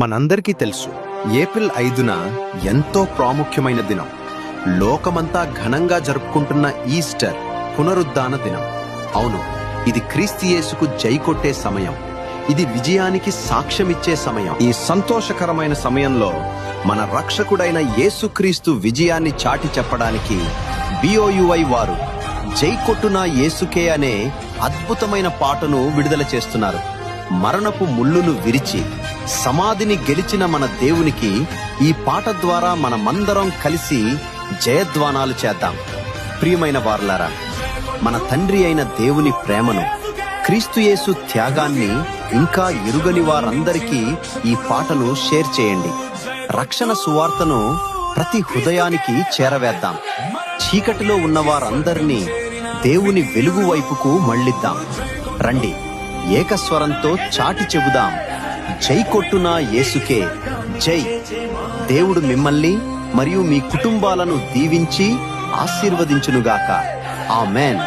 మనందరికీ తెలుసు, ఏప్రిల్ 5న ఎంతో ప్రాముఖ్యమైన దినం. లోకమంతా ఘనంగా జరుపుకుంటున్న ఈస్టర్ పునరుద్ధాన దినం. అవును, ఇది క్రీస్తు యేసుకు జై కొట్టే సమయం. ఇది విజయానికి సాక్ష్యమిచ్చే సమయం. ఈ సంతోషకరమైన సమయంలో మన రక్షకుడైన యేసుక్రీస్తు విజయాన్ని చాటి చెప్పడానికి BOUI వారు జై కొట్టున యేసుకే అనే అద్భుతమైన పాటను విడుదల చేస్తున్నారు. మరణపు ముళ్ళును విరిచి సమాధిని గెలిచిన మన దేవునికి ఈ పాట ద్వారా మనమందరం కలిసి జయధ్వానాలు చేద్దాం. ప్రియమైన వారలారా, మన తండ్రి అయిన దేవుని ప్రేమను, క్రీస్తు యేసు త్యాగాన్ని ఇంకా ఎరుగని వారందరికీ ఈ పాటను షేర్ చేయండి. రక్షణ సువార్తను ప్రతి హృదయానికి చేరవేద్దాం. చీకటిలో ఉన్న వారందరినీ దేవుని వెలుగు వైపుకు మళ్ళిద్దాం. రండి, ఏకస్వరంతో చాటి చెబుదాం, జై కొట్టున యేసుకే జై. దేవుడు మిమ్మల్ని మరియు మీ కుటుంబాలను దీవించి ఆశీర్వదించునుగాక. ఆమేన్.